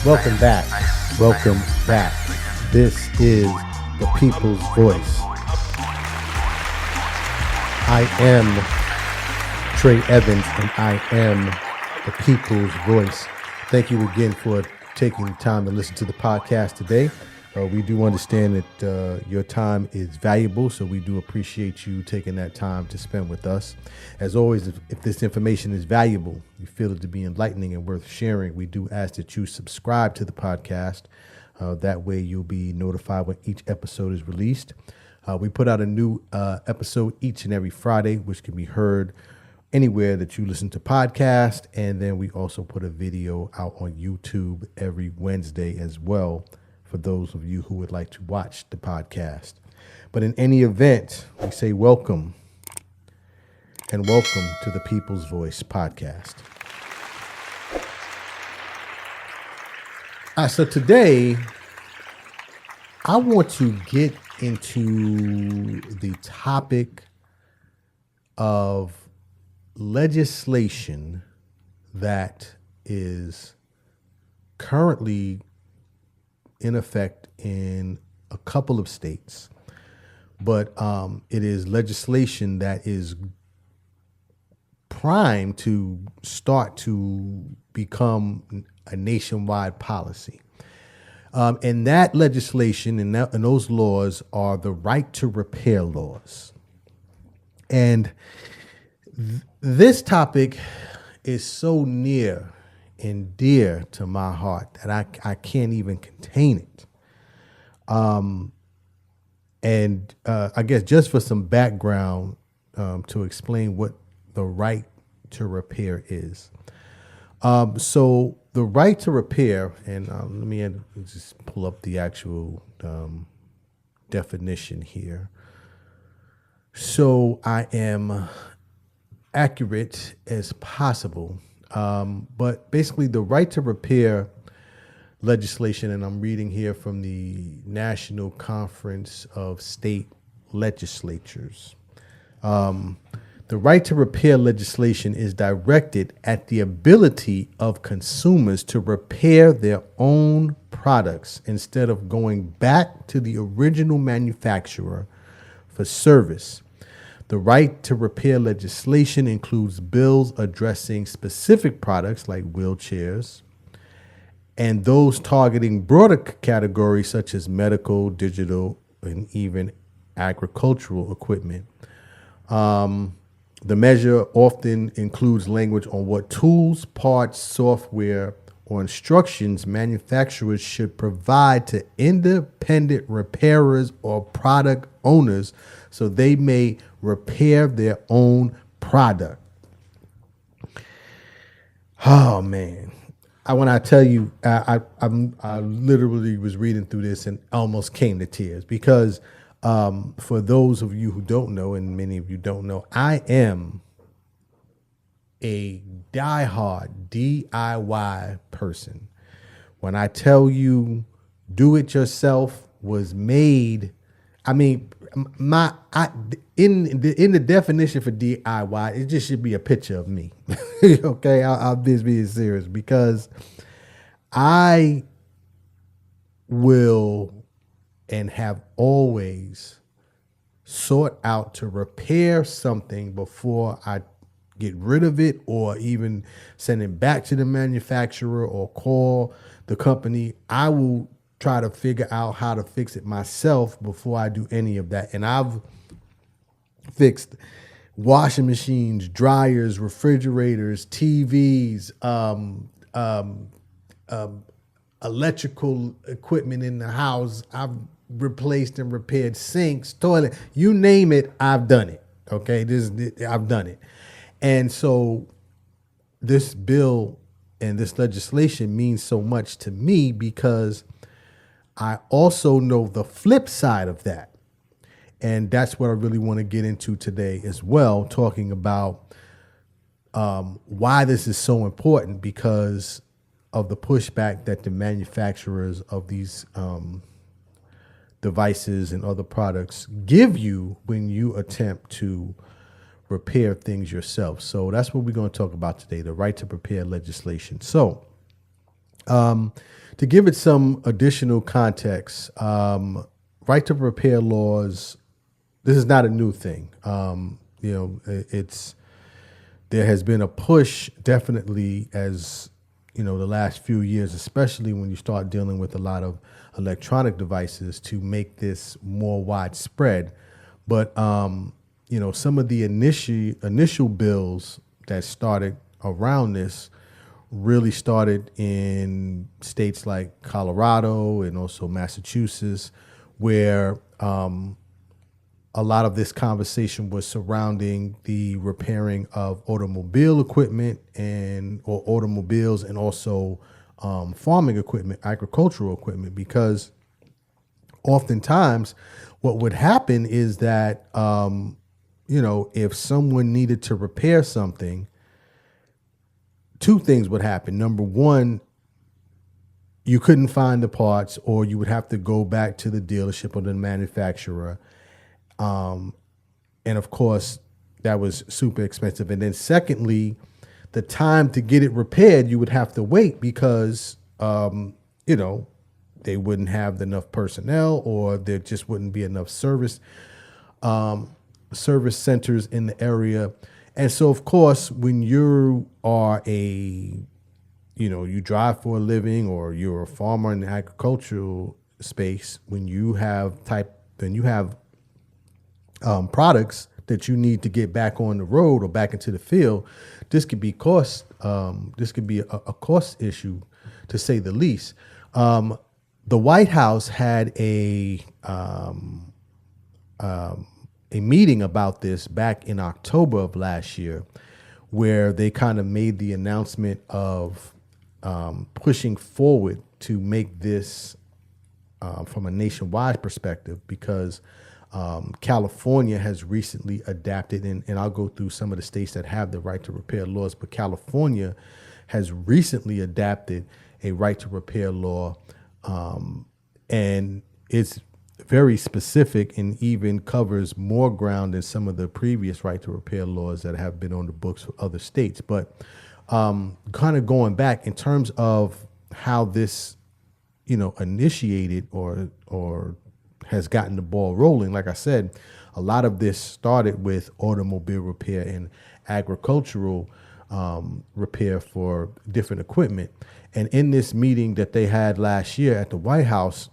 Welcome back. Welcome back. This is the People's Voice. I am Trey Evans, and I am the People's Voice. Thank you again for taking the time to listen to the podcast today. We do understand that your time is valuable, so we do appreciate you taking that time to spend with us. As always, if this information is valuable, you feel it to be enlightening and worth sharing, we do ask that you subscribe to the podcast. That way you'll be notified when each episode is released. We put out a new episode each and every Friday, which can be heard anywhere that you listen to podcasts. And then we also put a video out on YouTube every Wednesday as well, for those of you who would like to watch the podcast. But in any event, we say welcome and welcome to the People's Voice podcast. So today, I want to get into the topic of legislation that is currently in effect in a couple of states, but it is legislation that is primed to start to become a nationwide policy. And that legislation and those laws are the right to repair laws. And this topic is so near and dear to my heart that I can't even contain it. And I guess just for some background to explain what the right to repair is. So the right to repair, and let me just pull up the actual definition here. So I am accurate as possible. But basically the right to repair legislation, and I'm reading here from the National Conference of State Legislatures. The right to repair legislation is directed at the ability of consumers to repair their own products instead of going back to the original manufacturer for service. The right to repair legislation includes bills addressing specific products like wheelchairs and those targeting broader categories such as medical, digital, and even agricultural equipment. The measure often includes language on what tools, parts, software, or instructions manufacturers should provide to independent repairers or product owners so they may repair their own product. Oh man, when I tell you, I literally was reading through this and almost came to tears because for those of you who don't know, and many of you don't know, I am a diehard DIY person. When I tell you do it yourself was made, I mean, in the definition for DIY, it just should be a picture of me. Okay, I'll just be serious because I will and have always sought out to repair something before I get rid of it or even send it back to the manufacturer or call the company. I will try to figure out how to fix it myself before I do any of that. And I've fixed washing machines, dryers, refrigerators, TVs, electrical equipment in the house. I've replaced and repaired sinks, toilet, you name it, I've done it. Okay, I've done it. And so this bill and this legislation means so much to me because I also know the flip side of that. And that's what I really want to get into today as well, talking about why this is so important because of the pushback that the manufacturers of these devices and other products give you when you attempt to repair things yourself. So that's what we're going to talk about today, the right to repair legislation. So To give it some additional context, right to repair laws, this is not a new thing. It's there has been a push, definitely, as the last few years, especially when you start dealing with a lot of electronic devices, to make this more widespread. But some of the initial bills that started around this really started in states like Colorado and also Massachusetts, where a lot of this conversation was surrounding the repairing of automobile equipment or automobiles, and also farming equipment, agricultural equipment, because oftentimes what would happen is that if someone needed to repair something, two things would happen. Number one, you couldn't find the parts, or you would have to go back to the dealership or the manufacturer. And of course, that was super expensive. And then secondly, the time to get it repaired, you would have to wait because, they wouldn't have enough personnel, or there just wouldn't be enough service centers in the area. And so, of course, when you are you drive for a living, or you're a farmer in the agricultural space, when you have products that you need to get back on the road or back into the field, this could be cost. This could be a cost issue, to say the least. The White House had a meeting about this back in October of last year, where they kind of made the announcement of pushing forward to make this from a nationwide perspective, because California has recently adapted, and I'll go through some of the states that have the right to repair laws, but California has recently adapted a right to repair law, and it's very specific and even covers more ground than some of the previous right to repair laws that have been on the books for other states. But kind of going back in terms of how this, initiated or has gotten the ball rolling. Like I said, a lot of this started with automobile repair and agricultural repair for different equipment. And in this meeting that they had last year at the White House,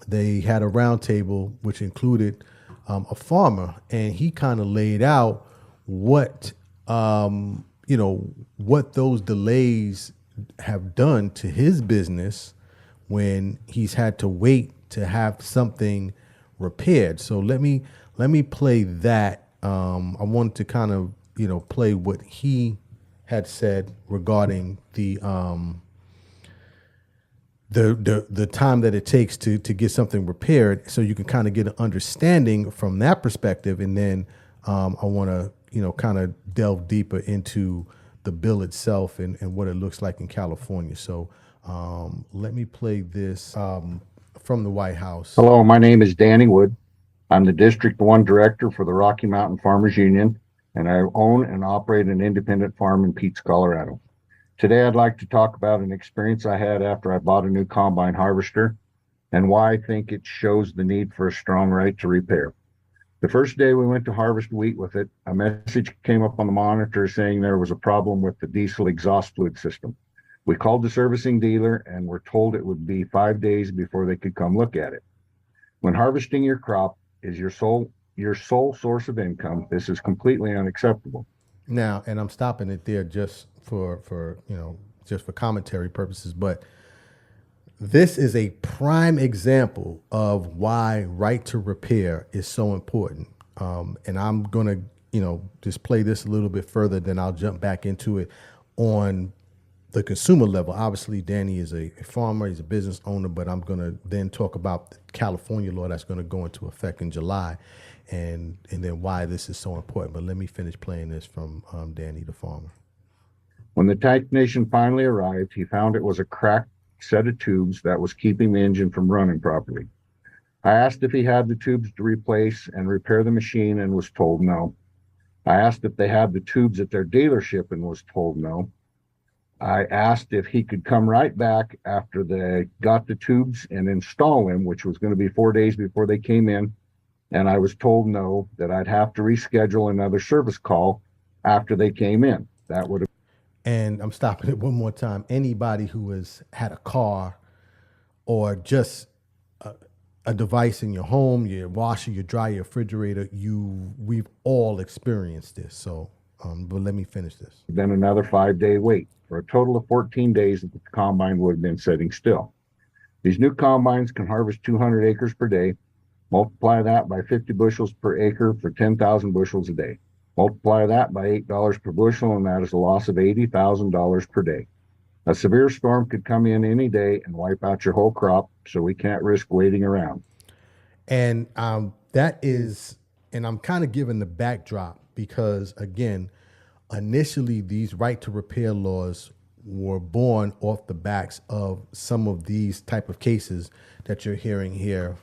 they had a roundtable which included a farmer, and he kind of laid out what what those delays have done to his business when he's had to wait to have something repaired. So let me play that. I wanted to kind of play what he had said regarding the time that it takes to get something repaired, so you can kind of get an understanding from that perspective. And then I want to kind of delve deeper into the bill itself and what it looks like in California. So let me play this from the White House. Hello, my name is Danny Wood. I'm the District 1 Director for the Rocky Mountain Farmers Union, and I own and operate an independent farm in Peets, Colorado. Today, I'd like to talk about an experience I had after I bought a new combine harvester and why I think it shows the need for a strong right to repair. The first day we went to harvest wheat with it, a message came up on the monitor saying there was a problem with the diesel exhaust fluid system. We called the servicing dealer and were told it would be 5 days before they could come look at it. When harvesting your crop is your sole source of income, this is completely unacceptable. Now, and I'm stopping it there just for commentary purposes, but this is a prime example of why right to repair is so important. And I'm gonna just play this a little bit further, then I'll jump back into it on the consumer level. Obviously, Danny is a farmer, he's a business owner, but I'm gonna then talk about the California law that's gonna go into effect in July, and then why this is so important. But let me finish playing this from Danny the farmer. When the technician finally arrived, he found it was a cracked set of tubes that was keeping the engine from running properly. I asked if he had the tubes to replace and repair the machine and was told no. I asked if they had the tubes at their dealership and was told no. I asked if he could come right back after they got the tubes and install them, which was going to be 4 days before they came in. And I was told no, that I'd have to reschedule another service call after they came in. That would have. And I'm stopping it one more time. Anybody who has had a car or just a device in your home, your washer, your dryer, your refrigerator, we've all experienced this. So, but let me finish this. Then another 5-day wait for a total of 14 days that the combine would have been sitting still. These new combines can harvest 200 acres per day. Multiply that by 50 bushels per acre for 10,000 bushels a day. Multiply that by $8 per bushel, and that is a loss of $80,000 per day. A severe storm could come in any day and wipe out your whole crop, so we can't risk waiting around. And that is, and I'm kind of giving the backdrop because, again, initially these right to repair laws were born off the backs of some of these type of cases that you're hearing here,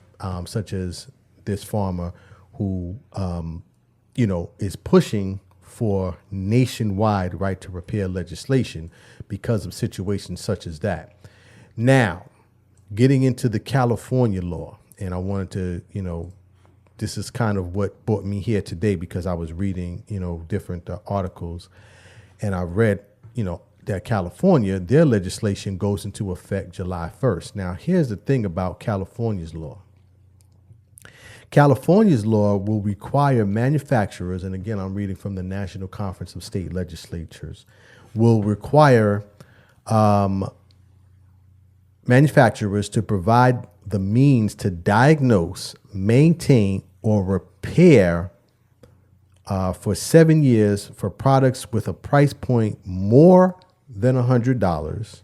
such as this farmer who, is pushing for nationwide right to repair legislation because of situations such as that. Now, getting into the California law, and I wanted to, this is kind of what brought me here today because I was reading, different articles, and I read, that California, their legislation goes into effect July 1st. Now, here's the thing about California's law. California's law will require manufacturers, and again, I'm reading from the National Conference of State Legislatures, will require manufacturers to provide the means to diagnose, maintain, or repair for 7 years for products with a price point more than $100,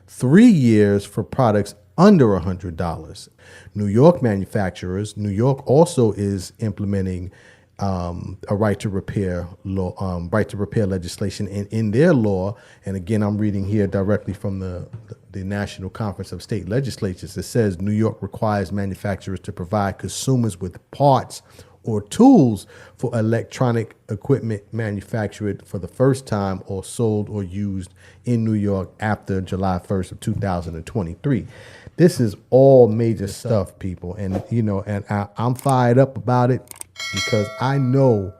3 years for products under $100. New York manufacturers, New York also is implementing a right to repair law, right to repair legislation in their law. And again, I'm reading here directly from the National Conference of State Legislatures. It says New York requires manufacturers to provide consumers with parts or tools for electronic equipment manufactured for the first time or sold or used in New York after July 1st of 2023. This is all major stuff, people. And, I'm fired up about it because I know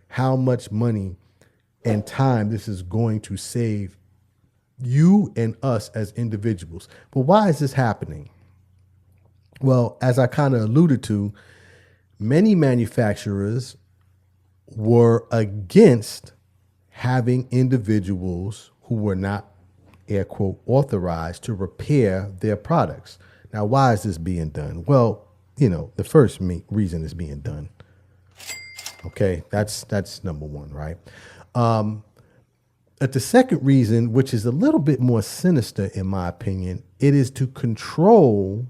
how much money and time this is going to save you and us as individuals. But why is this happening? Well, as I kind of alluded to, many manufacturers were against having individuals who were not, air quote, authorized to repair their products. Now, why is this being done? Well, the first reason it's being done. Okay, that's number one, right? But the second reason, which is a little bit more sinister in my opinion, it is to control,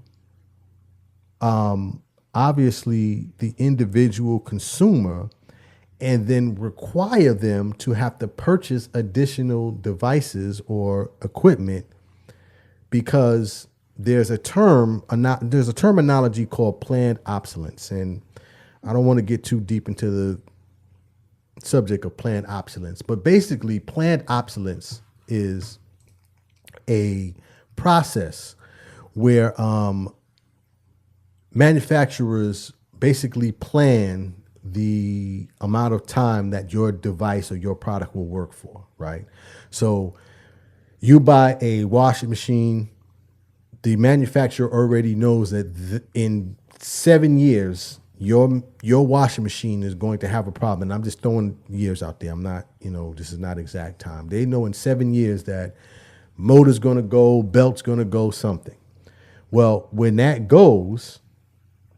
obviously, the individual consumer and then require them to have to purchase additional devices or equipment because there's a terminology called planned obsolescence. And I don't want to get too deep into the subject of planned obsolescence, but basically planned obsolescence is a process where manufacturers basically plan the amount of time that your device or your product will work for, right? So you buy a washing machine, the manufacturer already knows that in 7 years, your washing machine is going to have a problem. And I'm just throwing years out there. I'm not, this is not exact time. They know in 7 years that motor's going to go, belt's going to go, something. Well, when that goes,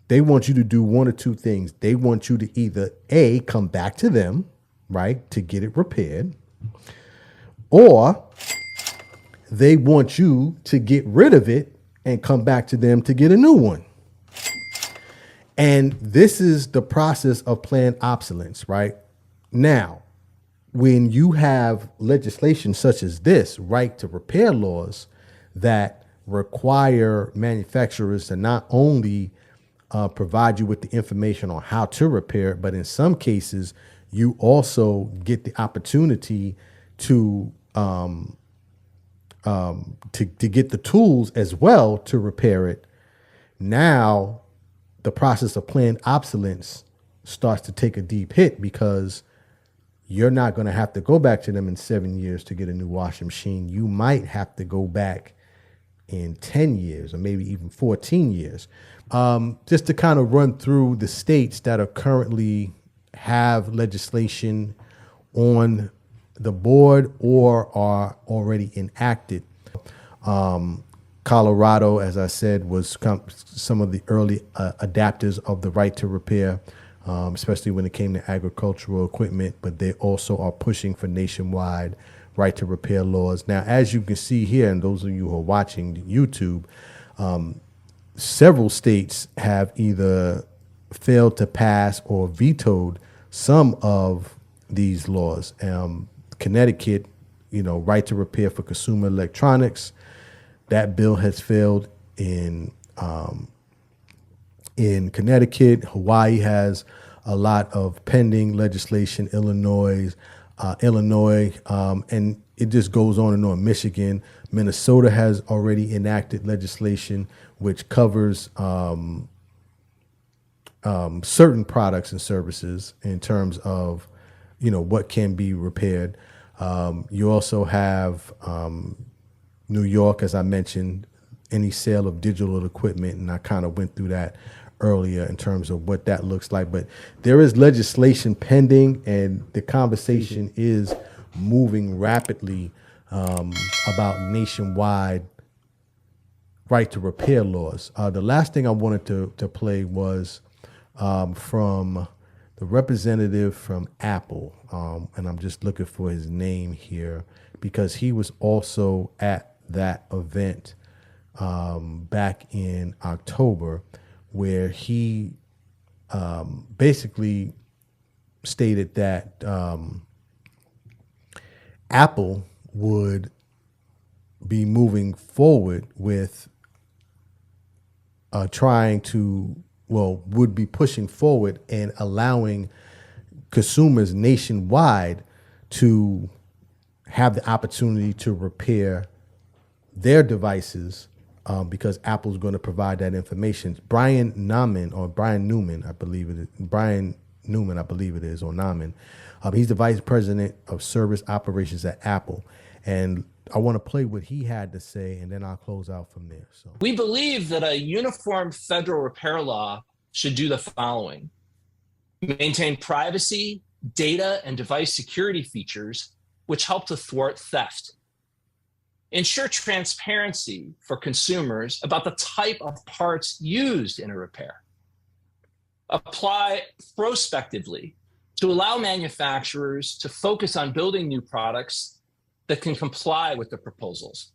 they want you to do one or two things. They want you to either A, come back to them, right, to get it repaired, or they want you to get rid of it and come back to them to get a new one. And this is the process of planned obsolescence, right? Now, when you have legislation such as this, right to repair laws that require manufacturers to not only provide you with the information on how to repair it, but in some cases, you also get the opportunity to to get the tools as well to repair it. Now the process of planned obsolescence starts to take a deep hit because you're not going to have to go back to them in 7 years to get a new washing machine. You might have to go back in 10 years or maybe even 14 years. Just to kind of run through the states that are currently have legislation on the board or are already enacted. Colorado, as I said, was some of the early adapters of the right to repair, especially when it came to agricultural equipment, but they also are pushing for nationwide right to repair laws. Now, as you can see here, and those of you who are watching YouTube, several states have either failed to pass or vetoed some of these laws. Connecticut, right to repair for consumer electronics, that bill has failed in Connecticut. Hawaii has a lot of pending legislation. Illinois, and it just goes on and on. Michigan, Minnesota has already enacted legislation which covers certain products and services in terms of, what can be repaired. You also have New York, as I mentioned, any sale of digital equipment, and I kind of went through that earlier in terms of what that looks like. But there is legislation pending, and the conversation is moving rapidly about nationwide right to repair laws. The last thing I wanted to play was from the representative from Apple, and I'm just looking for his name here because he was also at that event back in October, where he basically stated that Apple would be moving forward with would be pushing forward and allowing consumers nationwide to have the opportunity to repair their devices because Apple's going to provide that information. Brian Newman, I believe it is, or Naaman. He's the vice president of service operations at Apple. And I want to play what he had to say, and then I'll close out from there. So we believe that a uniform federal repair law should do the following: maintain privacy, data, and device security features which help to thwart theft. Ensure transparency for consumers about the type of parts used in a repair. Apply prospectively to allow manufacturers to focus on building new products that can comply with the proposals.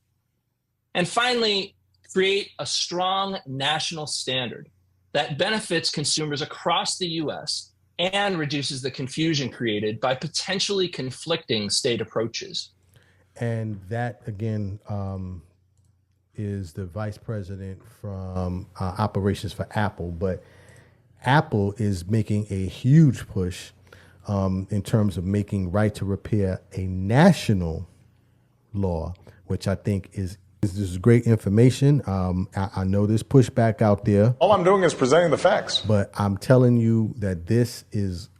And finally, create a strong national standard that benefits consumers across the US and reduces the confusion created by potentially conflicting state approaches. And that, again, is the vice president from operations for Apple. But Apple is making a huge push in terms of making right to repair a national law, which I think is great information. I know there's pushback out there. All I'm doing is presenting the facts. But I'm telling you that this is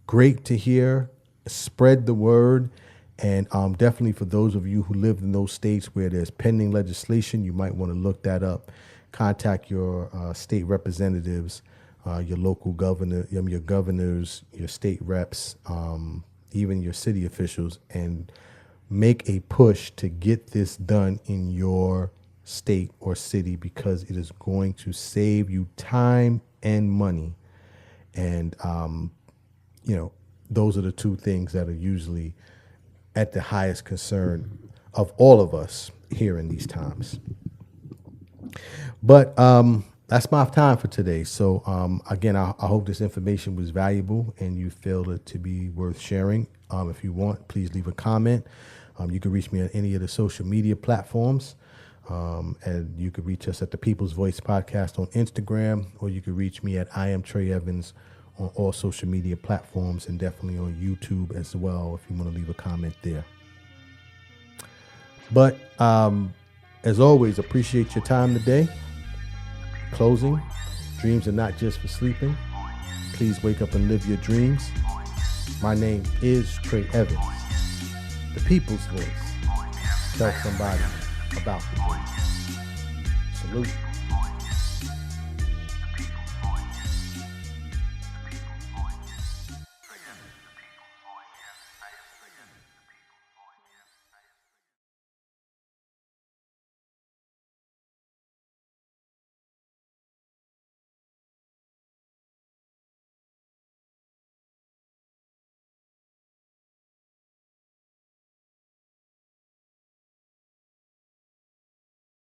great to hear. Spread the word. And definitely for those of you who live in those states where there's pending legislation, you might want to look that up. Contact your state representatives, your local governor, your governors, your state reps, even your city officials, and make a push to get this done in your state or city, because it is going to save you time and money. And, those are the two things that are usually at the highest concern of all of us here in these times. But that's my time for today. So again, I hope this information was valuable and you feel it to be worth sharing. If you want, please leave a comment. You can reach me on any of the social media platforms. And you can reach us at the People's Voice Podcast on Instagram, or you can reach me at I am Trey Evans on all social media platforms, and definitely on YouTube as well if you want to leave a comment there. But as always, appreciate your time today. Closing, dreams are not just for sleeping. Please wake up and live your dreams. My name is Trey Evans, the people's voice. Tell somebody about the dream. Salute.